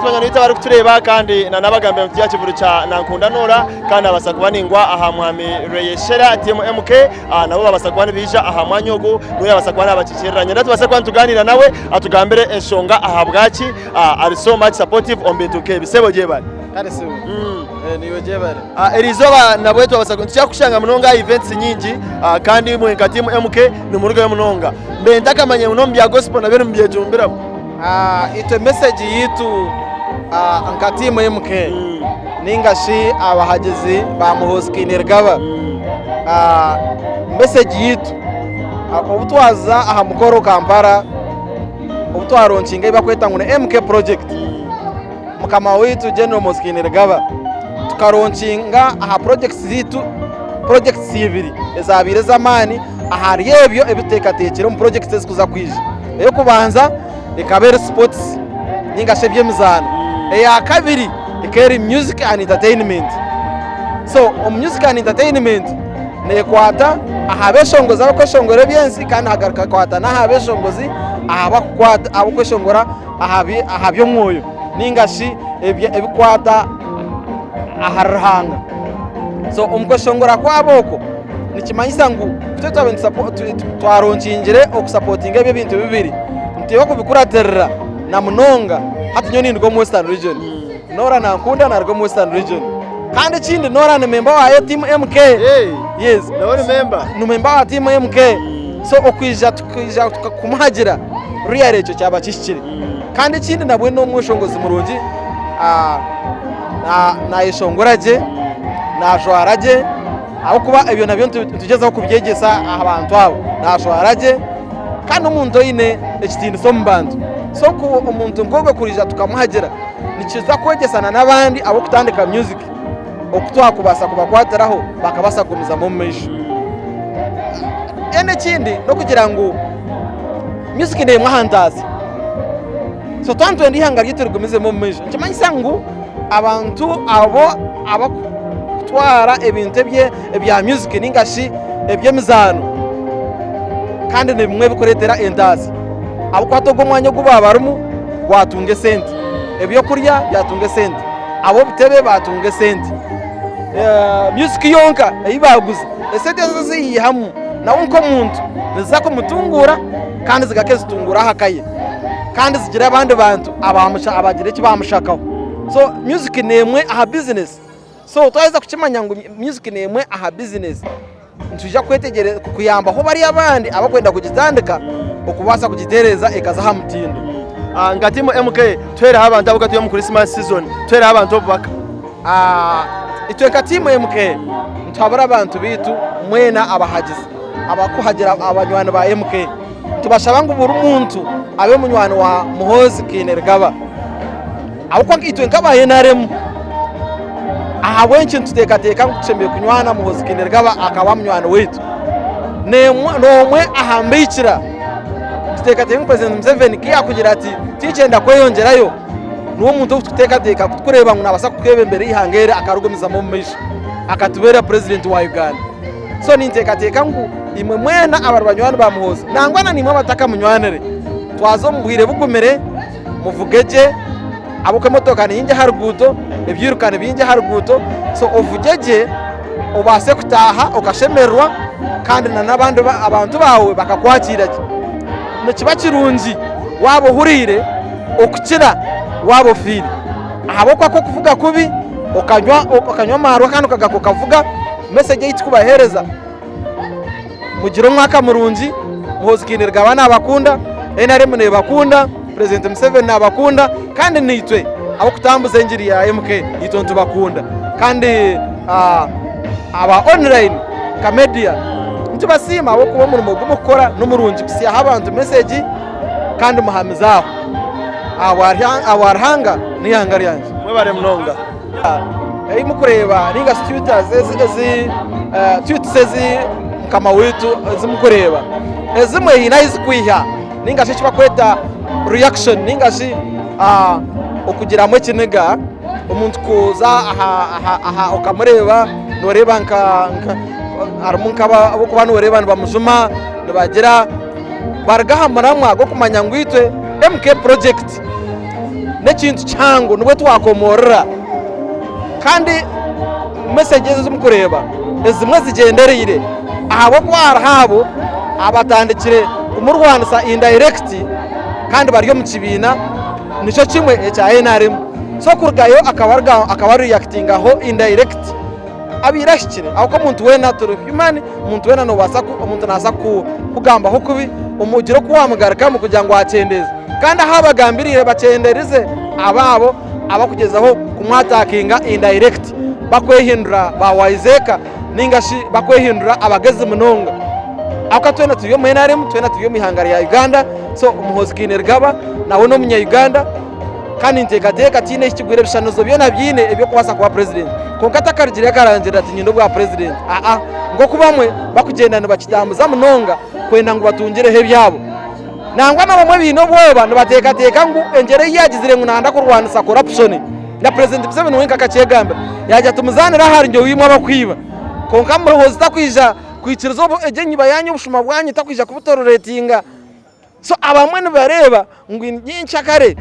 Twanyita bari kutureba kandi nanabagambe mu kivuru ca Nankunda Norah kandi abasakubaningwa aha Mwami Rweyeshera team MK nabo babasakwana bija aha Mwanyogo no yabasakwana abaciceranye ndatu basakwana tuganira nawe atugambere eshonga aha bwaci ari so much supportive on B2K bisebo je bari kare se niyo je bari erizoba nabwe twabasakwana cyakushanga munonga events nyingi kandi mu team MK ni mu rugo y'munonga mbe ndakamanye munombi ya gospel na bero mbiye jumbira ito message yitu anka team MK ningashi abahagizi bamuhoskinirgaba message yitu ubutwaza aha mukoro Kampala ubutwaroncinga ibakweta ngo MK project mukama witu General Moskinirgaba tukaroncinga aha projects ibiri ezabire zamani ahari yebyo ebitekatekero mu projects zikuza kwije eyo kubanza ikabere sports ningashe byemizana eya kabiri ikeri music and entertainment so music and entertainment nekwata ahabeshongoza abakoshongore byensi kandi hagaruka kwata nahabeshongozi ahabakwata abakoshongora ahabyo mwoyo ningashi ebikwata aharhanga so umkoshongora kwaboko nikimanyisa ngo twaronchingire okusupportinga ebyo bintu bibiri ntiyo kubikuraterera na munonga hati nyoni ndiko mu Western region Norah Nankunda na rwo mu Western region kandi kindi Norah ni member wa team MK yes nawe ni member wa team MK so okwija kumuhagira real echo cyaba kishikire kandi kindi nabwe no mushongozi murungi na ishongoraje na jwaraje aho kuba ibyo nabyo tugezaho kubyegesa abantu abo na jwaraje kandi umuntu ine ekitindi so mbantu so ku umuntu ngogwe kurija tukamuhagera nikiza kwegesana nabandi abo kutandika music okutwa kubasa kubakwateraho bakabasa kumiza mu mesho ene kindi no kugira ngo music ne mwahandazi so tanto ndi hanga gitergumize mu mesho kimanyisa ngo abantu abo kutwara ebintu bya music ningashi ebyemizano kandi ne bimwe bikoretera endazi abo kwatogo mwanya gubabarumu watunge sente ebyo kurya byatunge sente abo bitebe batunge sente music yonka ibaguze esente ziyi hamu nawo nko muntu nizako mutungura kandi zigakeze tungura hakaye kandi zigira abandi bantu abagira iki bamushakaho so music nemwe aha business so twaiza kukimanya ngo music nemwe aha business ntujya kwetegereza kuyamba ho bari abandi abakwenda kugitandika okubasa kugitereza ekaza hamutindo ngatimu MK twera abantu abakatuye mu Christmas season twera abantu baka itwe katimu MK ntwabara abantu bitu mwena abahagizi abakuhagira abanywano ba MK tubashaba ngo buri muntu abe munywano wa muhozi kinergaba abako itwe nkabaye naremu ahawenche tutekateka ngucembe kunywana muhozi kinergaba akaba munywano wetu nomwe ahambikira tutekateka President Museveni kiya kugira ati ticenda kweyongerayo nuwo muntu tutekateka kureba ngo nabasa kukebe imbere ihangere akarugumiza mu misho akatubera president wa Uganda so nintekateka ngo imwe mwena abarwanywano bamuhoza nangwana nimwe abataka munywanere twazo muhire bugumere muvugeje abuke motoka ninje haruguto ebyirukane binje haruguto so ovugeje ubase kutaha ukashemerwa kandi nabandi abantu bawe bakakwakira nikiba kirungi wabo hurire okukira wabo fili abo kwako kuvuga kubi okanywa marwa kandi ukagakokavuga message yitu kubahereza mugiro mwaka murungi muhozikinirga abana abakunda NRM ne bakunda President Museveni abakunda kandi nitwe abo kutambuza injiri ya MK itonto bakunda kandi aba online ka media ntubasima abo kuba muri mugo mukora n'umurungi kusiya abantu message kandi muhamizaho awarhanga nihangari yanje mwebare mnonga mukureba ninga tuters tutsezi kama wetu zimukureba ezimwe hinayizi kwiha ninga shichwa kweta reaction ninga shi okugira mwe kinega umuntu kuza aha okamureba noreba nka aramunka abo kubana ureba bamujuma bagira baragahamara mwago kumanya ngwitwe MK project nekintu cyango nubwo twakomorera kandi message zo mukureba ezimwe zigenderire ahabo kwara habo abatandikire umurwanisa indirect kandi bariyo mu kibina nico kimwe cya NRM so kurgayo akaba reacting aho indirect abirashikire aho ko muntu wena turi human muntu wena no basa umuntu nasa kugamba ho kubi umugiro kuwamagarika mu kugira ngo acendeze kandi ahabagambirire bacenderize ababo abakugezaho kumwatakinga indirect bakwehindura bawayizeka ningashi bakwehindura abageze munonga aka twena tuyo mu NRM twena tuyo mihangari ya Uganda so umuhozi kinergaba nawe no munya Uganda kandi ntekateka tine ikigwire bishanozo byona byine ebyo kubasa kwa president konkata karigire karangira ati nyindo bwa president ngo kubamwe bakugendana bakitambuza munonga kwenda ngo batungirehe byabo nangwa nabamwe bino bwoba nibatekateka ngo engere yagizire ngo nanda kurwanisa corruption na president Museveni wenka kacegamba yajya tumuzanira hari nje wimwe abakwiba konka murohozi takwija kwikirizo ejenyi bayanyu bushuma bwanyu takwija kubutororetinga so abamwe nibareba ngo nyincha kare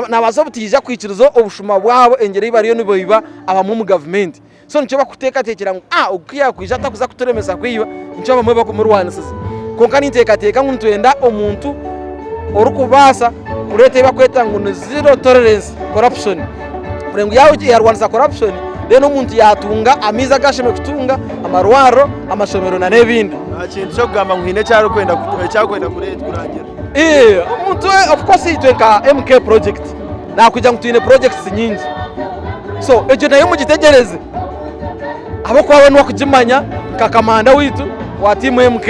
nabasobutija kwikirizo obushuma bwabo engere bariyo niboiba abamu mu government so nico bakuteka tekera ngo ukiya kwija takuza kuturemesa kwiba nico bamwe bakumurwanisa konka nintekateka ngo ntwenda omuntu orukubasa kurete bakweta ngo zero tolerance corruption kurengo yawo yarwanisa corruption rero umuntu yatunga amiza gasheme kutunga amarwaro amashomero na nebindi kintu cyo kugamba ngwine cyaro kwenda kurete kurangira umuntu of course itwenka MK project nakujya ngutine projects nyingi so ejo nayo mugitegereze abo kwawe no kujimanya kakamanda witu wa team MK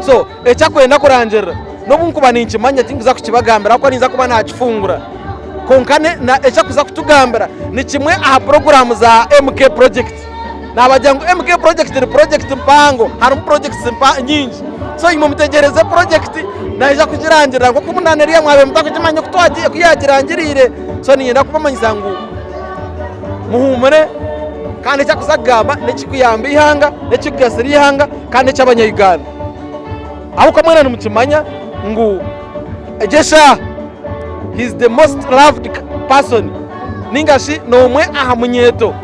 so echakwenda kurangira no bunkuba ninkimanya tinguza kukibagambira ko ninza kuba nakifungura konkane na echakuza kutugambira ni kimwe aha program za MK project nabajyango MK project ni project mpango hari projects nyingi so imo mutegereze project naija kugirangira ngo kumunaneriya mwabe mutakujimanya kutwagiye kuyagirangirire so niyenda kubamanyisa ngo muhumure kandi cyakuzagamba nekikuyamba ihanga nekikugasira ihanga kandi cyabanya Uganda aho kamwana numukimanya ngo Jesha he's the most loved person ningashi nomwe aha munyeto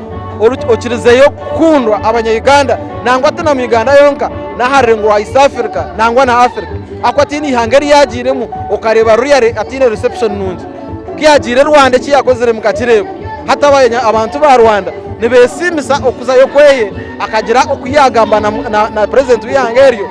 okirizeyo kundwa abanya Uganda nangwa tana mu Uganda yonka naharengo wa East Africa nangwa na Africa akwatini hangari yagiremo ukareba ruyare atine reception nunji kiyagire Rwanda kiyakozere mukakirebo hatabaye abantu ba Rwanda nibesimisa okuzayo kweye akagira okuyagamba na president w'ihangeriyo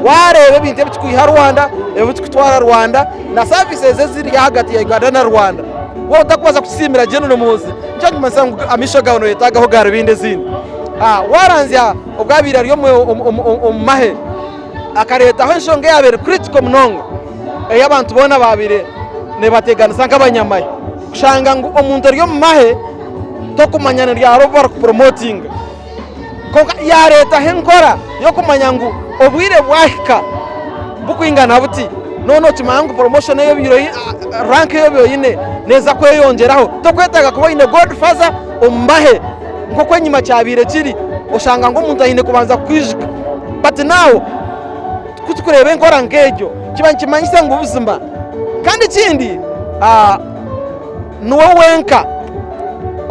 warebe binte bikwiha Rwanda ebikutwara Rwanda na services ziri hagati ya Uganda na Rwanda wo utakubaza kusimira jeno no muzi cyo masangu amisho gano yetagaho garibinde zindi waranzya ubwabira ryo mu mahe akareta aho nshonge yabere critical mnongo y'abantu bona babire ne bategana sanka abanyamaye kushanga ngo umuntu ryo mu mahe to kumanyana rya rover promoting konka ya leta henkora yo kumanya ngo obwire bwahika bukwingana buti nono kimangu promotion yo biro rank yo byoyine neza ko yongeraho to kwetaga kuba ine godfather umbahe ngo kwenyima cyabire kiri ushanga ngo umuntu ahine kubanza kwijika but now kutukurebe nkora ngejo kibanyisa ngo ubuzima kandi kindi nuwo wenka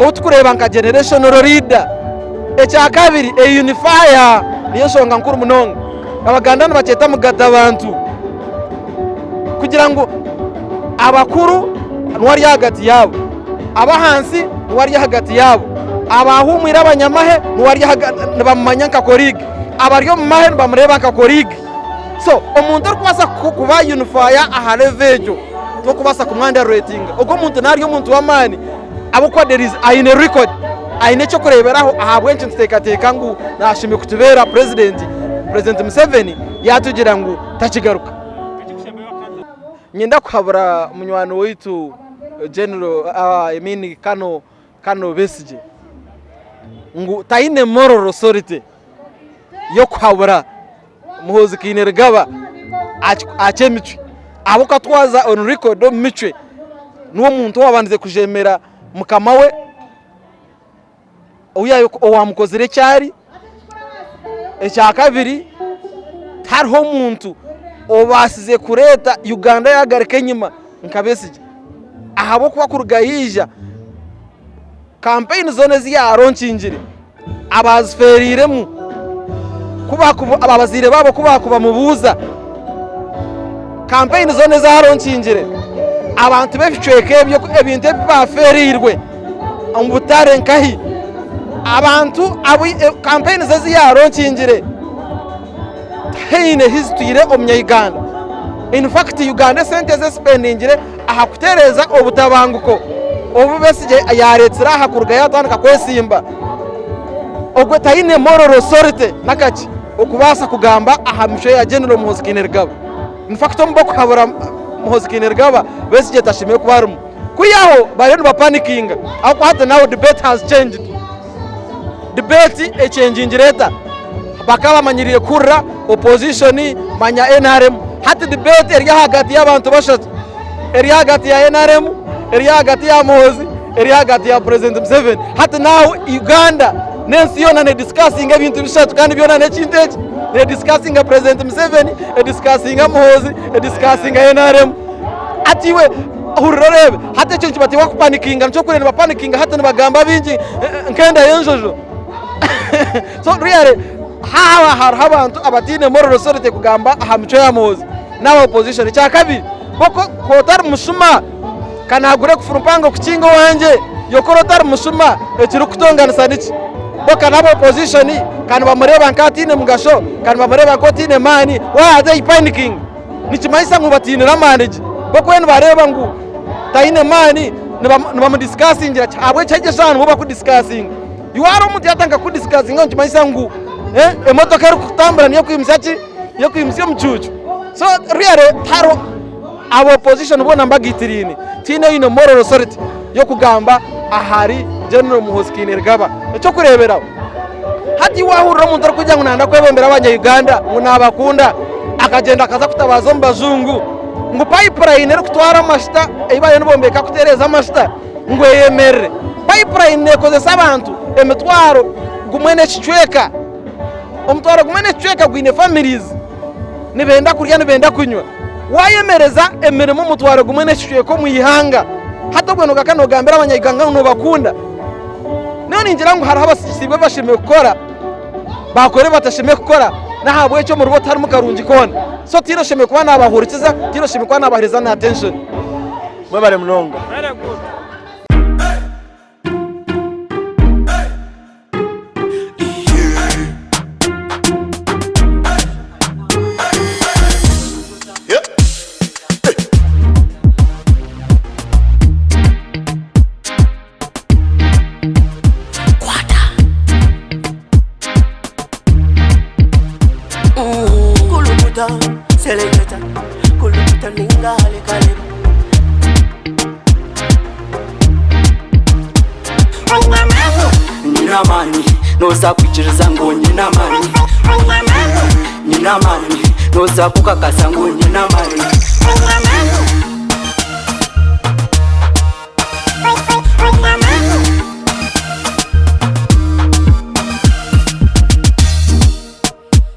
utukureba nka generational leader echa kabiri unifier niyo shonga nkuru munongo abagandana baceta mugata abantu kugira ngo abakuru nwari hagati yabo abahansi nwari hagati yabo abahumira abanyamahe nwari bamanya nka colleague abaryo mu mahe bamureba nka colleague so umuntu arkwasa kuba unifier aha levejo to kubasa kumwanda rating uko umuntu nari umuntu wamani abukwa there is aine record aine cyo kureberaho ahabwenje ntekateka ngo nashimye kutubera president Museveni yatugira ngo takigaruka nyenda kuhabura munywano witu general Kano Beisgye ngo taine moral authority yo kuhabura muhozi kinergaba achemichwe abuka twaza on record michwe nuwo muntu wabanze kujemera mukamawe uyayo wamukozere cyari ecya kabiri hariho umuntu obasize kureta Uganda yagarike nyuma nka Beisgye ahabo kuba kurugayija campaign zone ziyaronkingire abaziferiremu kuba ababazire babo kuba mubuza campaign zone zaronkingire abantu beficweke ebintu baferirwe ambutare nkahi abantu campaign zaziyaronkingire heine history omnya Uganda. In fact Uganda sente spendingire aha kutereza obutabanguko obu Beisgye yaretsira aha kuruga yatandika kwesimba ogwe taine moral authority nakaki okubasa kugamba aha misho ya General Muhoozi. In fact omboko habura Muhoozi Beisgye tashime kubarumu kuyaho barenu ba panicking ako hata now debate has changed. Debate changing leta bakaba manyiriye kurra opposition manya NRM hati debate eri hagati y'abantu bashatu eri hagati ya NRM eri hagati ya Muhoozi eri hagati ya President Museveni hati now Uganda nensi yona ne discussing ebintu bishatu kandi byona ne kinteje ne discussing President Museveni discussing Muhoozi discussing NRM atiwe hurorebe hati cyo kibati wakupanikinga nco kureba panikinga hati nibagamba bingi nkenda yenjojo so really hawa abantu abatine moral authority kugamba aha mico ya Muhoozi n'aba opposition cya kabiri boko kotar mushuma kanagure kufurupanga kukingo wanje yokorotar mushuma ekiri kutonganisa niki boka n'aba opposition kandi bamureba nkatine mugasho kandi bamureba nkotine mani wa they panicking nikimaisa ngubatinira manage boko wenu bareba ngu taine mani nibamudiscussing ngira cyabwe cyageshan bo bakudiscussing yuwaro umuntu yatanga kudiscussing ngo kimaisa ngu emotoka eri kutambura niyo kwimsya mchuchu so really taro abo opposition bona mbagitirini tine ino moral authority yo kugamba ahari General Muhoozi cyo kurebera hati wahurira umuntu ari kujya ngunanda kwebembera abanya Uganda ngunabakunda akagenda akaza kutabaza mbazungu ngo pipeline eri kutwara amashita ibaye nibombeka kutereza amashita ngo yemerere pipeline nekozesa abantu emitwaro gumwene kicweka omutwaro gumene chweka gwine families nibenda kurya nibenda kunywa wayemereza emirimo mutwaro gumene chweko muyihanga hata bweno gakano gambera abanyayiganga no bakunda none ningira ngo haraho abasibwe bashime gukora bakore batashime gukora nahabwe cyo mu rubo tarimo karungi kona so tiro shime kuba nabahurikiza tiro shime kuba nabahereza na attention mwe bare mnonga noza kwikiriza ngo nyina mani noza kukakasa ngo nyina mani